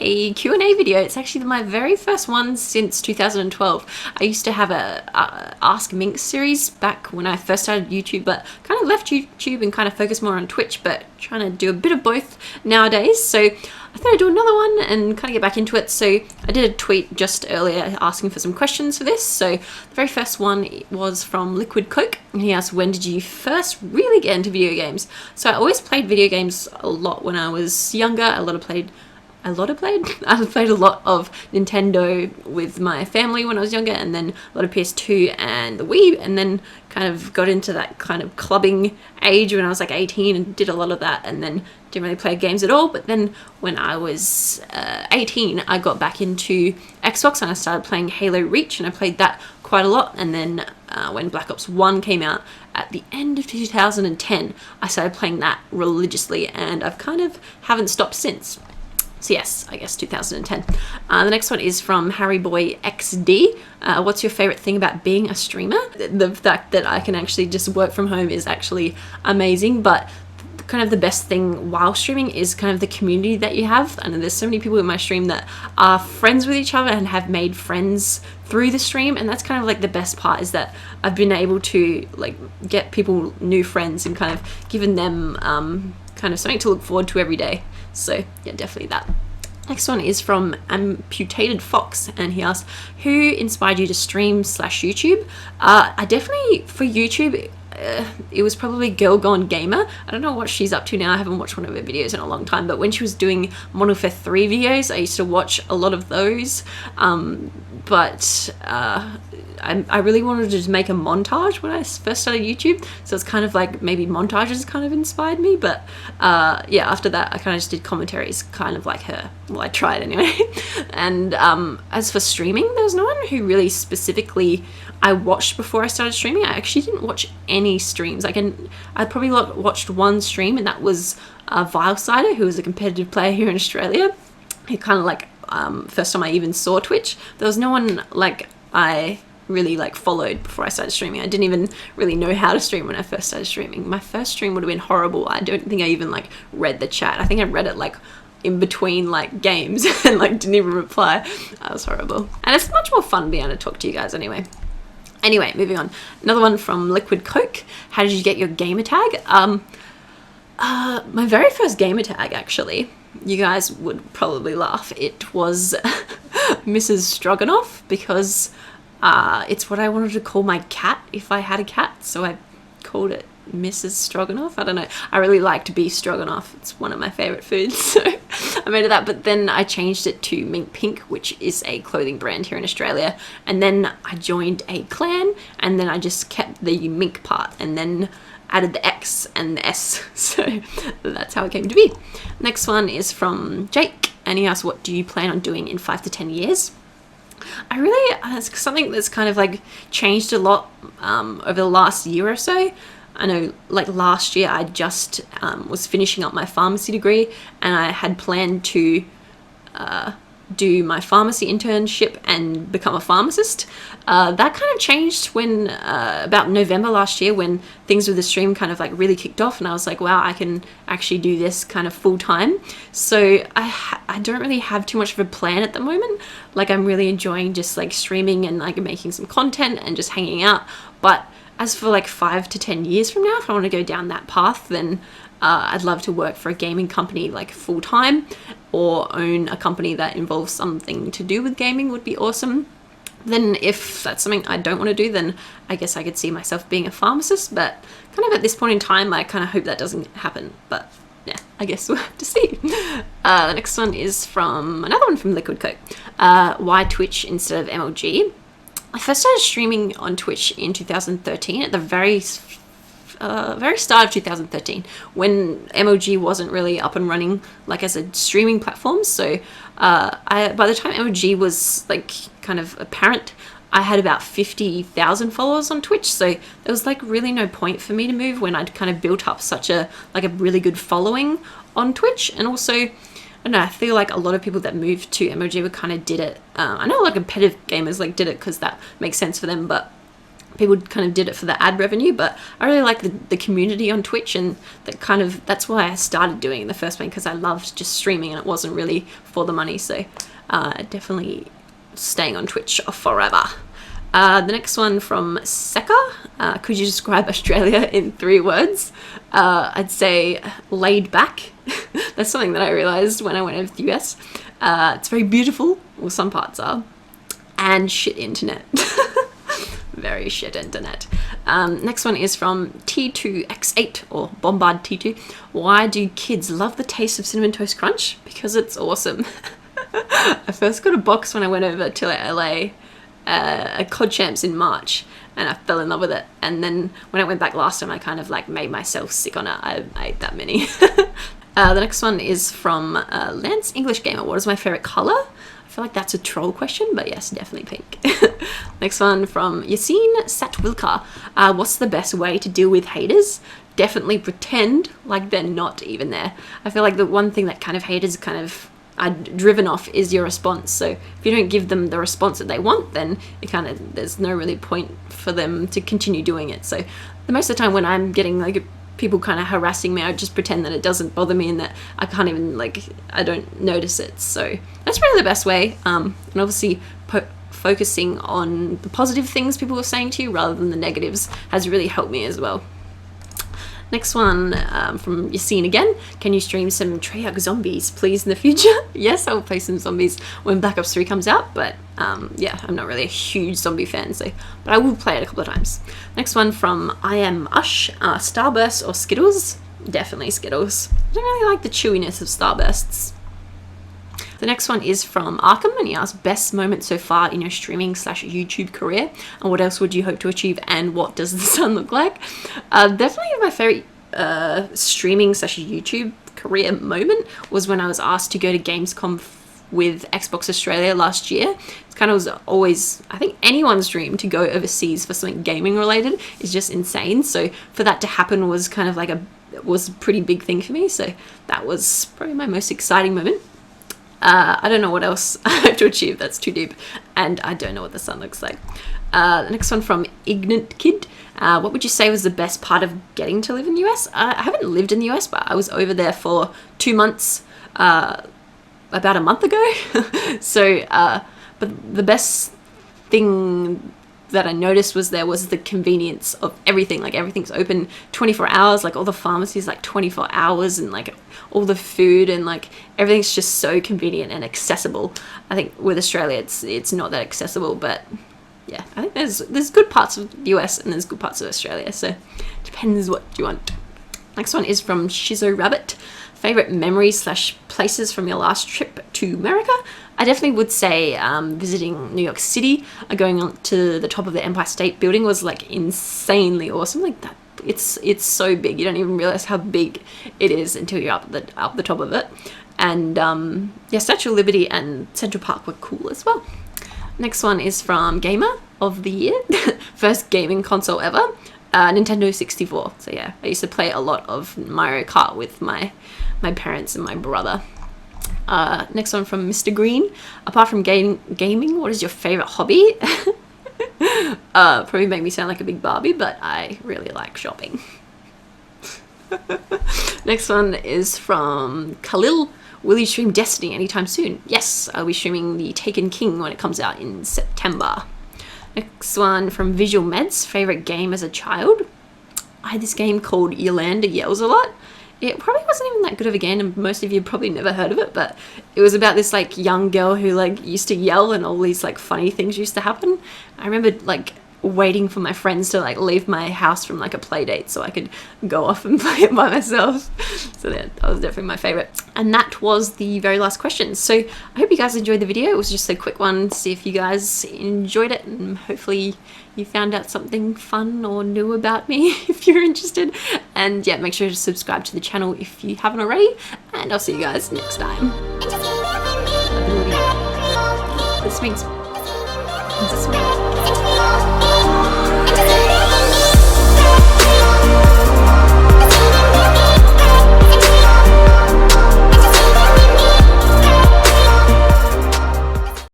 a Q&A video. It's actually my very first one since 2012. I used to have a Ask Minx series back when I first started YouTube, but kind of left YouTube and kind of focused more on Twitch, but trying to do a bit of both nowadays. So I thought I'd do another one and kind of get back into it. So I did a tweet just earlier asking for some questions for this. So the very first one was from Liquid Coke, and he asked, when did you first really get into video games? So I always played video games a lot when I was younger. I played a lot of Nintendo with my family when I was younger, and then a lot of PS2 and the Wii, and then kind of got into that kind of clubbing age when I was like 18 and did a lot of that, and then didn't really play games at all. But then when I was 18, I got back into Xbox and I started playing Halo Reach, and I played that quite a lot. And then when Black Ops 1 came out at the end of 2010, I started playing that religiously, and I've kind of haven't stopped since. So yes, I guess 2010. The next one is from Harryboy XD. What's your favorite thing about being a streamer? The fact that I can actually just work from home is actually amazing, but kind of the best thing while streaming is kind of the community that you have. I know there's so many people in my stream that are friends with each other and have made friends through the stream, and that's kind of like the best part, is that I've been able to like get people new friends and kind of given them kind of something to look forward to every day. So yeah, definitely that. Next one is from Amputated Fox, and he asked, who inspired you to stream / YouTube? I definitely, for YouTube, it was probably Girl Gone Gamer. I don't know what she's up to now. I haven't watched one of her videos in a long time, but when she was doing Modern Warfare 3 videos, I used to watch a lot of those. I really wanted to just make a montage when I first started YouTube, so it's kind of like maybe montages kind of inspired me, but yeah, after that I kind of just did commentaries kind of like her. Well, I tried anyway. And as for streaming, there's no one who really specifically I watched before I started streaming. I actually didn't watch any streams. I probably watched one stream, and that was Vilesider, who was a competitive player here in Australia. He kind of like first time I even saw Twitch. There was no one like I really like followed before I started streaming. I didn't even really know how to stream when I first started streaming. My first stream would have been horrible. I don't think I even like read the chat. I think I read it like in between like games and like didn't even reply. That was horrible. And it's much more fun being able to talk to you guys anyway. Anyway, moving on. Another one from Liquid Coke. How did you get your gamer tag? My very first gamer tag, actually, you guys would probably laugh. It was Mrs. Stroganoff, because it's what I wanted to call my cat if I had a cat, so I called it Mrs. Stroganoff. I don't know. I really liked beef stroganoff. It's one of my favorite foods, so I made it that. But then I changed it to Mink Pink, which is a clothing brand here in Australia. And then I joined a clan, and then I just kept the mink part, and then added the X and the S. So that's how it came to be. Next one is from Jake, and he asked, what do you plan on doing in 5 to 10 years? I really, it's something that's kind of like changed a lot over the last year or so. I know like last year I just was finishing up my pharmacy degree, and I had planned to do my pharmacy internship and become a pharmacist. That kind of changed when about November last year, when things with the stream kind of like really kicked off, and I was like, wow, I can actually do this kind of full time. So I don't really have too much of a plan at the moment. Like I'm really enjoying just like streaming and like making some content and just hanging out. But as for like 5 to 10 years from now, if I want to go down that path, then I'd love to work for a gaming company like full time, or own a company that involves something to do with gaming would be awesome. Then if that's something I don't want to do, then I guess I could see myself being a pharmacist, but kind of at this point in time, I kind of hope that doesn't happen. But yeah, I guess we'll have to see. The next one is from another one from Liquid Coke. Why Twitch instead of MLG? I first started streaming on Twitch in 2013, at the very start of 2013, when MLG wasn't really up and running like as a streaming platform. So by the time MLG was like kind of apparent, I had about 50,000 followers on Twitch, so there was like really no point for me to move when I'd kind of built up such a really good following on Twitch. And also, I don't know, I feel like a lot of people that moved to MLG kind of did it. I know a lot of competitive gamers like did it because that makes sense for them, but people kind of did it for the ad revenue, but I really like the community on Twitch, and that's why I started doing it in the first place, because I loved just streaming and it wasn't really for the money. So definitely staying on Twitch forever. The next one from Seka. Could you describe Australia in 3 words? I'd say laid back. That's something that I realized when I went over to the US. It's very beautiful, well, some parts are, and shit internet. Very shit internet. Next one is from T2X8, or Bombard T2. Why do kids love the taste of Cinnamon Toast Crunch? Because it's awesome. I first got a box when I went over to LA at Cod Champs in March, and I fell in love with it. And then when I went back last time, I kind of like made myself sick on it. I ate that many. The next one is from Lance English Gamer. What is my favorite color? I feel like that's a troll question, but yes, definitely pink. Next one from Yassine Satwilka. What's the best way to deal with haters? Definitely pretend like they're not even there. I feel like the one thing that kind of haters kind of are driven off is your response. So if you don't give them the response that they want, then it kind of, there's no really point for them to continue doing it. So the most of the time when I'm getting like people kind of harassing me, I just pretend that it doesn't bother me and that I can't even I don't notice it. So that's really the best way. And obviously focusing on the positive things people are saying to you rather than the negatives has really helped me as well. Next one from Yassine again. Can you stream some Treehugger zombies, please, in the future? Yes, I will play some zombies when Black Ops 3 comes out, but yeah, I'm not really a huge zombie fan, so, but I will play it a couple of times. Next one from I Am Ush. Starburst or Skittles? Definitely Skittles. I don't really like the chewiness of Starbursts. The next one is from Arkham, and he asks, best moment so far in your streaming/YouTube career, and what else would you hope to achieve, and what does the sun look like? Definitely my favorite streaming/YouTube career moment was when I was asked to go to Gamescom with Xbox Australia last year. It's kind of was always, I think anyone's dream to go overseas for something gaming related is just insane. So for that to happen was kind of like was a pretty big thing for me. So that was probably my most exciting moment. I don't know what else I have to achieve, that's too deep, and I don't know what the sun looks like. The next one from ignantkid. What would you say was the best part of getting to live in the US? I haven't lived in the US, but I was over there for 2 months about a month ago. So but the best thing that I noticed was the convenience of everything. Like everything's open 24 hours, like all the pharmacies like 24 hours, and like all the food, and like everything's just so convenient and accessible. I think with Australia it's not that accessible, but yeah, I think there's good parts of the US and there's good parts of Australia, so depends what you want. Next one is from Shizo Rabbit. Favorite memories/places from your last trip to America? I definitely would say visiting New York City, going on to the top of the Empire State Building was like insanely awesome. Like that, it's so big. You don't even realize how big it is until you're up the top of it. And yeah, Statue of Liberty and Central Park were cool as well. Next one is from Gamer of the Year. First gaming console ever, Nintendo 64. So yeah, I used to play a lot of Mario Kart with my parents and my brother. Next one from Mr. Green. Apart from gaming, what is your favorite hobby? Probably make me sound like a big Barbie, but I really like shopping. Next one is from Khalil. Will you stream Destiny anytime soon? Yes, I'll be streaming the Taken King when it comes out in September. Next one from Visual Meds. Favorite game as a child? I had this game called Yolanda Yells a Lot. It probably wasn't even that good of a game, and most of you probably never heard of it, but it was about this like young girl who like used to yell and all these like funny things used to happen. I remember like waiting for my friends to like leave my house from like a play date so I could go off and play it by myself. So that was definitely my favorite. And that was the very last question. So I hope you guys enjoyed the video. It was just a quick one to see if you guys enjoyed it, and hopefully you found out something fun or new about me if you're interested. And yeah, make sure to subscribe to the channel if you haven't already, and I'll see you guys next time. This means